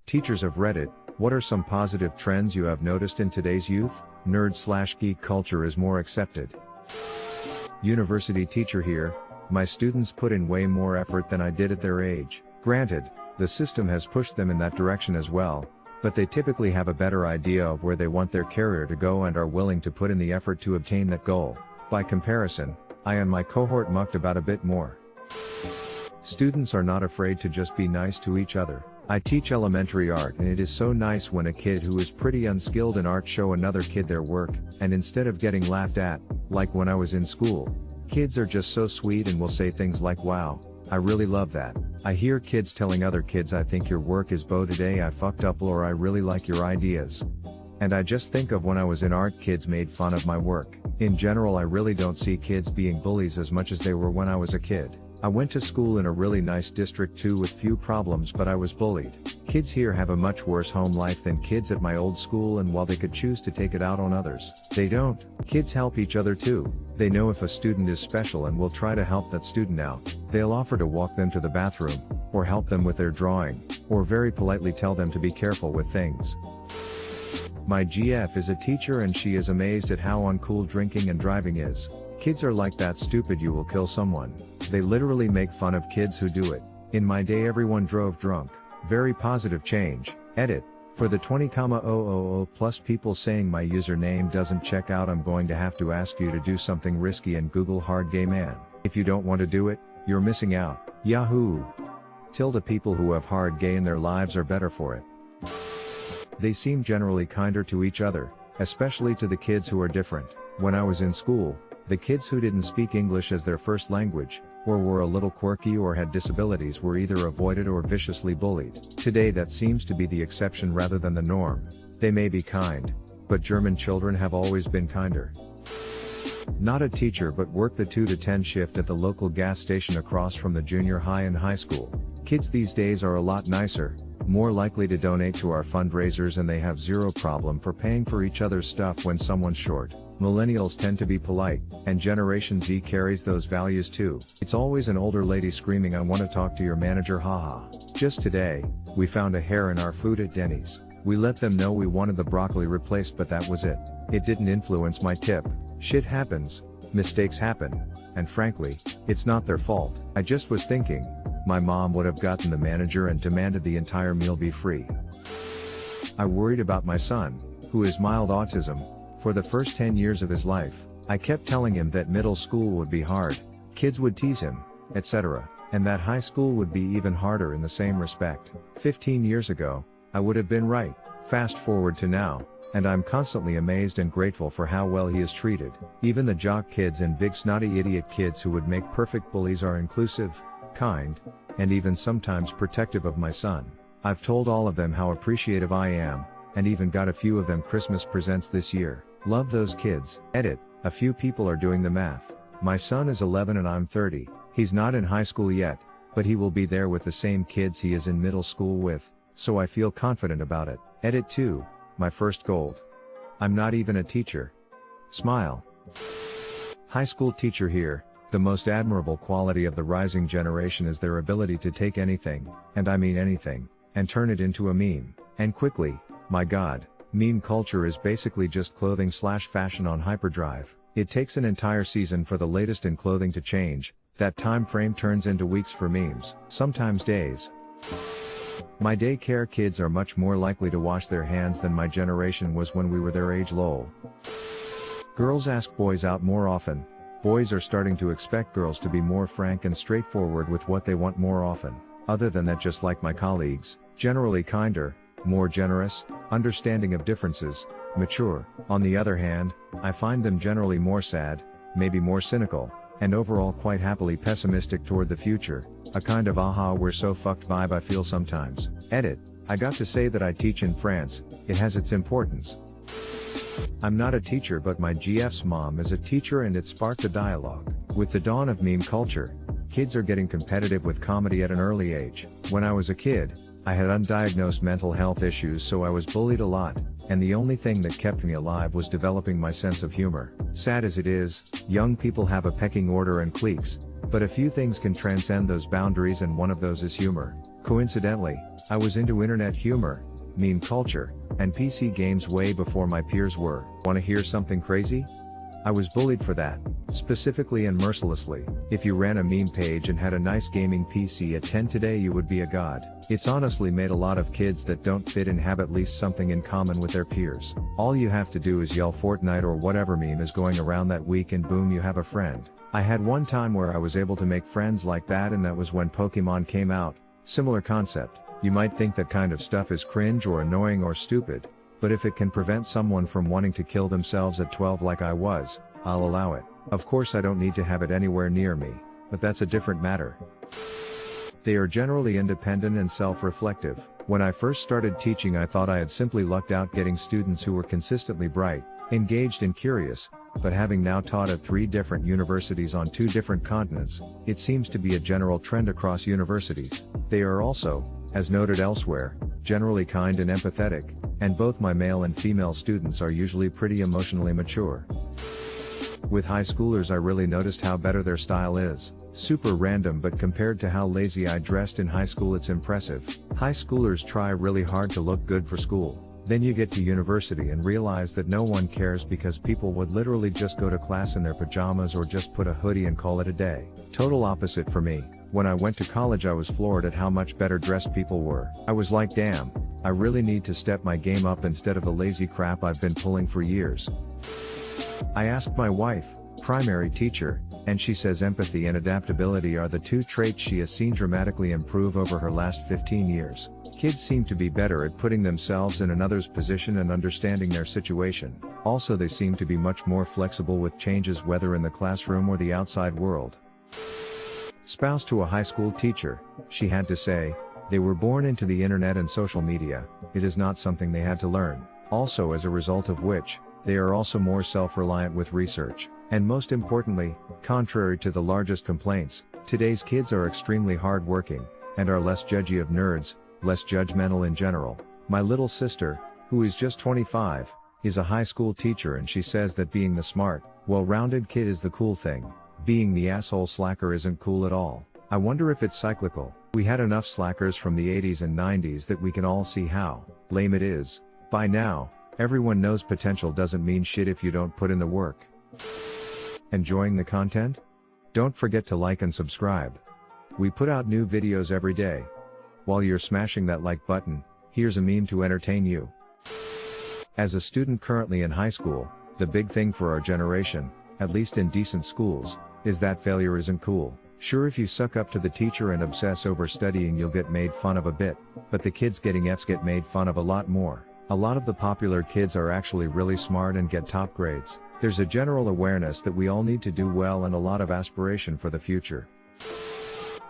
Teachers of Reddit, what are some positive trends you have noticed in today's youth? Nerd/geek culture is more accepted. University teacher here, my students put in way more effort than I did at their age. Granted, the system has pushed them in that direction as well, but they typically have a better idea of where they want their career to go and are willing to put in the effort to obtain that goal. By comparison, I and my cohort mucked about a bit more. Students are not afraid to just be nice to each other. I teach elementary art and it is so nice when a kid who is pretty unskilled in art show another kid their work, and instead of getting laughed at, like when I was in school, kids are just so sweet and will say things like, "Wow, I really love that." I hear kids telling other kids, "I think your work is beau today, I fucked up," or "I really like your ideas." And I just think of when I was in art, kids made fun of my work. In general, I really don't see kids being bullies as much as they were when I was a kid. I went to school in a really nice district too with few problems, but I was bullied. Kids here have a much worse home life than kids at my old school, and while they could choose to take it out on others, they don't. Kids help each other too. They know if a student is special and will try to help that student out. They'll offer to walk them to the bathroom, or help them with their drawing, or very politely tell them to be careful with things. My GF is a teacher and she is amazed at how uncool drinking and driving is. Kids are like, "That's stupid, you will kill someone." They literally make fun of kids who do it. In my day everyone drove drunk. Very positive change. Edit. For the 20,000 plus people saying my username doesn't check out, I'm going to have to ask you to do something risky and Google hard gay man. If you don't want to do it, you're missing out. Yahoo! People who have hard gay in their lives are better for it. They seem generally kinder to each other, especially to the kids who are different. When I was in school, the kids who didn't speak English as their first language, or were a little quirky or had disabilities, were either avoided or viciously bullied. Today that seems to be the exception rather than the norm. They may be kind, but German children have always been kinder. Not a teacher, but work the 2 to 10 shift at the local gas station across from the junior high and high school. Kids these days are a lot nicer, more likely to donate to our fundraisers, and they have zero problem for paying for each other's stuff when someone's short. Millennials tend to be polite, and Generation Z carries those values too. It's always an older lady screaming, "I want to talk to your manager, haha." Just today, we found a hair in our food at Denny's. We let them know we wanted the broccoli replaced, but that was it. It didn't influence my tip. Shit happens, mistakes happen, and frankly, it's not their fault. I just was thinking, my mom would have gotten the manager and demanded the entire meal be free. I worried about my son, who is mild autism, for the first 10 years of his life. I kept telling him that middle school would be hard, kids would tease him, etc., and that high school would be even harder in the same respect. 15 years ago, I would have been right. Fast forward to now, and I'm constantly amazed and grateful for how well he is treated. Even the jock kids and big snotty idiot kids who would make perfect bullies are inclusive, kind, and even sometimes protective of my son. I've told all of them how appreciative I am, and even got a few of them Christmas presents this year. Love those kids. Edit. A few people are doing the math. My son is 11 and I'm 30. He's not in high school yet, but he will be there with the same kids he is in middle school with, so I feel confident about it. Edit 2. My first gold. I'm not even a teacher. Smile. High school teacher here. The most admirable quality of the rising generation is their ability to take anything, and I mean anything, and turn it into a meme, and quickly. My god, meme culture is basically just clothing/fashion on hyperdrive. It takes an entire season for the latest in clothing to change. That time frame turns into weeks for memes, sometimes days. My daycare kids are much more likely to wash their hands than my generation was when we were their age, lol. Girls ask boys out more often. Boys are starting to expect girls to be more frank and straightforward with what they want more often. Other than that, just like my colleagues, generally kinder, more generous, understanding of differences, mature. On the other hand, I find them generally more sad, maybe more cynical, and overall quite happily pessimistic toward the future, a kind of "aha, we're so fucked" vibe I feel sometimes. Edit. I got to say that I teach in France, it has its importance. I'm not a teacher, but my GF's mom is a teacher and it sparked a dialogue. With the dawn of meme culture, kids are getting competitive with comedy at an early age. When I was a kid, I had undiagnosed mental health issues, so I was bullied a lot, and the only thing that kept me alive was developing my sense of humor. Sad as it is, young people have a pecking order and cliques, but a few things can transcend those boundaries, and one of those is humor. Coincidentally, I was into internet humor, meme culture, and PC games way before my peers were. Wanna hear something crazy? I was bullied for that, specifically and mercilessly. If you ran a meme page and had a nice gaming PC at 10 today, you would be a god. It's honestly made a lot of kids that don't fit in have at least something in common with their peers. All you have to do is yell Fortnite or whatever meme is going around that week and boom, you have a friend. I had one time where I was able to make friends like that, and that was when Pokemon came out. Similar concept. You might think that kind of stuff is cringe or annoying or stupid, but if it can prevent someone from wanting to kill themselves at 12 like I was, I'll allow it. Of course I don't need to have it anywhere near me, but that's a different matter. They are generally independent and self-reflective. When I first started teaching, I thought I had simply lucked out getting students who were consistently bright, engaged and curious, but having now taught at 3 different universities on 2 different continents, it seems to be a general trend across universities. They are also, as noted elsewhere, generally kind and empathetic, and both my male and female students are usually pretty emotionally mature. With high schoolers, I really noticed how better their style is. Super random, but compared to how lazy I dressed in high school, it's impressive. High schoolers try really hard to look good for school. Then you get to university and realize that no one cares because people would literally just go to class in their pajamas or just put a hoodie and call it a day. Total opposite for me. When I went to college, I was floored at how much better dressed people were. I was like, damn, I really need to step my game up instead of the lazy crap I've been pulling for years. I asked my wife, primary teacher, and she says empathy and adaptability are the 2 traits she has seen dramatically improve over her last 15 years. Kids seem to be better at putting themselves in another's position and understanding their situation. Also, they seem to be much more flexible with changes, whether in the classroom or the outside world. Spouse to a high school teacher, she had to say, they were born into the internet and social media. It is not something they had to learn. Also, as a result of which, they are also more self-reliant with research. And most importantly, contrary to the largest complaints, today's kids are extremely hard-working, and are less judgy of nerds, less judgmental in general. My little sister, who is just 25, is a high school teacher, and she says that being the smart, well-rounded kid is the cool thing. Being the asshole slacker isn't cool at all. I wonder if it's cyclical. We had enough slackers from the 80s and 90s that we can all see how lame it is. By now, everyone knows potential doesn't mean shit if you don't put in the work. Enjoying the content? Don't forget to like and subscribe. We put out new videos every day. While you're smashing that like button, here's a meme to entertain you. As a student currently in high school, the big thing for our generation, at least in decent schools, is that failure isn't cool. Sure, if you suck up to the teacher and obsess over studying, you'll get made fun of a bit, but the kids getting F's get made fun of a lot more. A lot of the popular kids are actually really smart and get top grades. There's a general awareness that we all need to do well and a lot of aspiration for the future.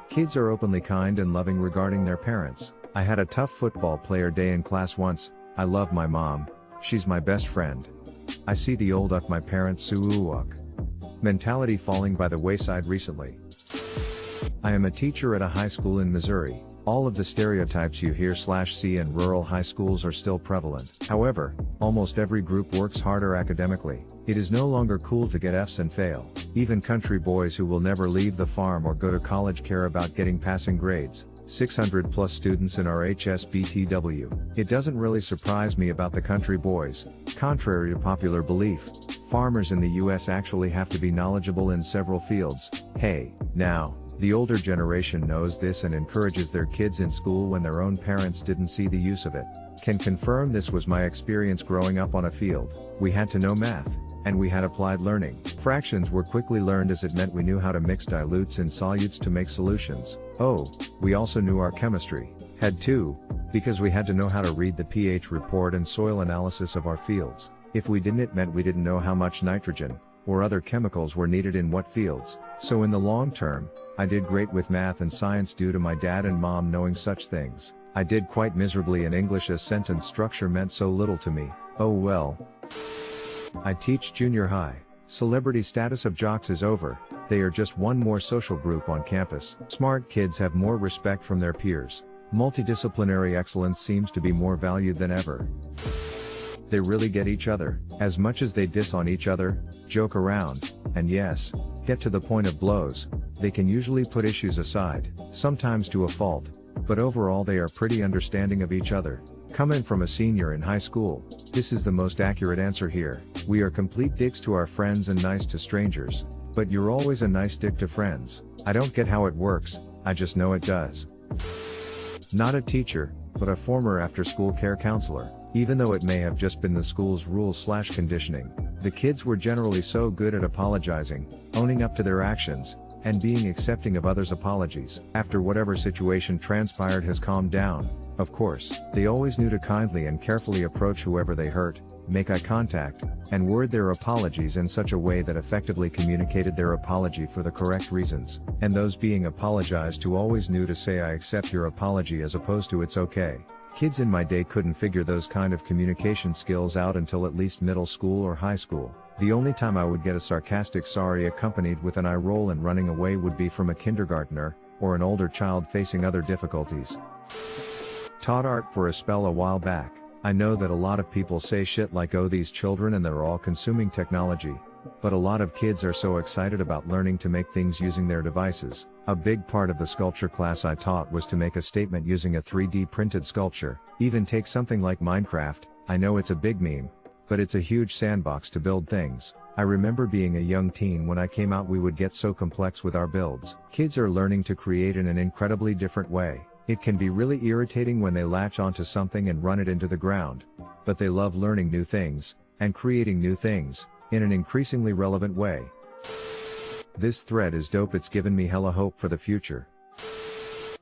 Kids are openly kind and loving regarding their parents. I had a tough football player day in class once. I love my mom. She's my best friend. I see the old "uck my parents suuuck" mentality falling by the wayside recently. I am a teacher at a high school in Missouri. All of the stereotypes you hear/see in rural high schools are still prevalent. However, almost every group works harder academically. It is no longer cool to get F's and fail. Even country boys who will never leave the farm or go to college care about getting passing grades. 600 plus students in our HSBTW. It doesn't really surprise me about the country boys. Contrary to popular belief, farmers in the US actually have to be knowledgeable in several fields. Hey, now, the older generation knows this and encourages their kids in school when their own parents didn't see the use of it. Can confirm this was my experience growing up on a field. We had to know math, and we had applied learning. Fractions were quickly learned as it meant we knew how to mix dilutes and solutes to make solutions. Oh, we also knew our chemistry. Had to, because we had to know how to read the pH report and soil analysis of our fields. If we didn't, it meant we didn't know how much nitrogen, or other chemicals were needed in what fields. So in the long term, I did great with math and science due to my dad and mom knowing such things. I did quite miserably in English as sentence structure meant so little to me. Oh well. I teach junior high. Celebrity status of jocks is over. They are just one more social group on campus. Smart kids have more respect from their peers. Multidisciplinary excellence seems to be more valued than ever. They really get each other, as much as they diss on each other, joke around, and yes, get to the point of blows. They can usually put issues aside, sometimes to a fault, but overall they are pretty understanding of each other. Coming from a senior in high school, this is the most accurate answer here. We are complete dicks to our friends and nice to strangers. But you're always a nice dick to friends. I don't get how it works, I just know it does. Not a teacher, but a former after-school care counselor. Even though it may have just been the school's rules/conditioning, the kids were generally so good at apologizing, owning up to their actions, and being accepting of others' apologies. After whatever situation transpired has calmed down, of course, they always knew to kindly and carefully approach whoever they hurt, make eye contact, and word their apologies in such a way that effectively communicated their apology for the correct reasons. And those being apologized to always knew to say I accept your apology as opposed to it's okay. Kids in my day couldn't figure those kind of communication skills out until at least middle school or high school. The only time I would get a sarcastic sorry accompanied with an eye roll and running away would be from a kindergartner, or an older child facing other difficulties. Taught art for a spell a while back. I know that a lot of people say shit like oh these children and they're all consuming technology. But a lot of kids are so excited about learning to make things using their devices. A big part of the sculpture class I taught was to make a statement using a 3D printed sculpture. Even take something like Minecraft, I know it's a big meme, but it's a huge sandbox to build things. I remember being a young teen when I came out we would get so complex with our builds. Kids are learning to create in an incredibly different way. It can be really irritating when they latch onto something and run it into the ground. But they love learning new things, and creating new things, in an increasingly relevant way. This thread is dope, it's given me hella hope for the future.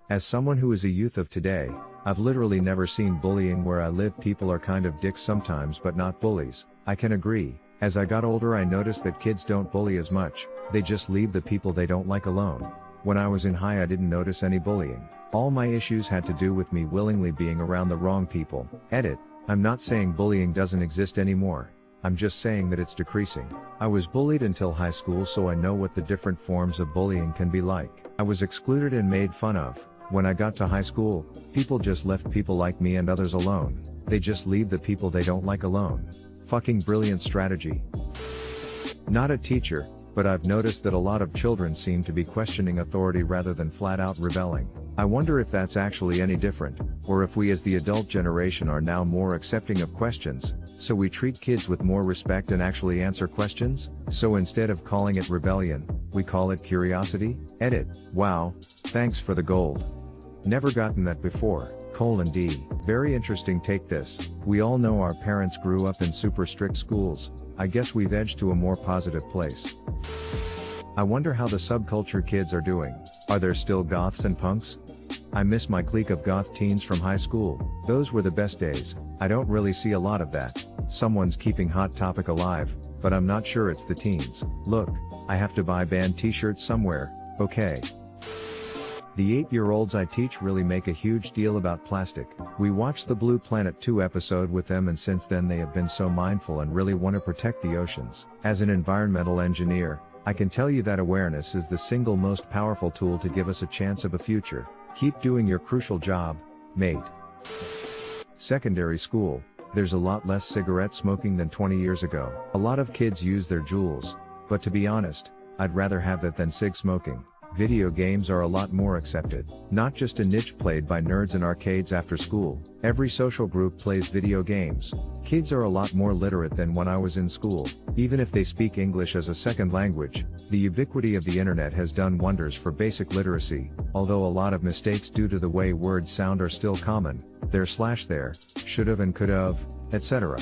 As someone who is a youth of today, I've literally never seen bullying where I live. People are kind of dicks sometimes but not bullies. I can agree. As I got older I noticed that kids don't bully as much, they just leave the people they don't like alone. When I was in high I didn't notice any bullying. All my issues had to do with me willingly being around the wrong people. Edit. I'm not saying bullying doesn't exist anymore. I'm just saying that it's decreasing. I was bullied until high school so I know what the different forms of bullying can be like. I was excluded and made fun of. When I got to high school, people just left people like me and others alone. They just leave the people they don't like alone. Fucking brilliant strategy. Not a teacher, but I've noticed that a lot of children seem to be questioning authority rather than flat out rebelling. I wonder if that's actually any different, or if we as the adult generation are now more accepting of questions, so we treat kids with more respect and actually answer questions? So instead of calling it rebellion, we call it curiosity? Edit. Wow, thanks for the gold. Never gotten that before. D. Very interesting take this. We all know our parents grew up in super strict schools. I guess we've edged to a more positive place. I wonder how the subculture kids are doing. Are there still goths and punks? I miss my clique of goth teens from high school. Those were the best days. I don't really see a lot of that. Someone's keeping Hot Topic alive, but I'm not sure it's the teens. Look, I have to buy band t-shirts somewhere, okay. The 8-year-olds I teach really make a huge deal about plastic. We watched the Blue Planet 2 episode with them and since then they have been so mindful and really want to protect the oceans. As an environmental engineer, I can tell you that awareness is the single most powerful tool to give us a chance of a future. Keep doing your crucial job, mate. Secondary school, there's a lot less cigarette smoking than 20 years ago. A lot of kids use their Juuls, but to be honest, I'd rather have that than cig smoking. Video games are a lot more accepted. Not just a niche played by nerds in arcades after school. Every social group plays video games. Kids are a lot more literate than when I was in school. Even if they speak English as a second language, the ubiquity of the internet has done wonders for basic literacy, although a lot of mistakes due to the way words sound are still common. There/there, should've and could've, etc.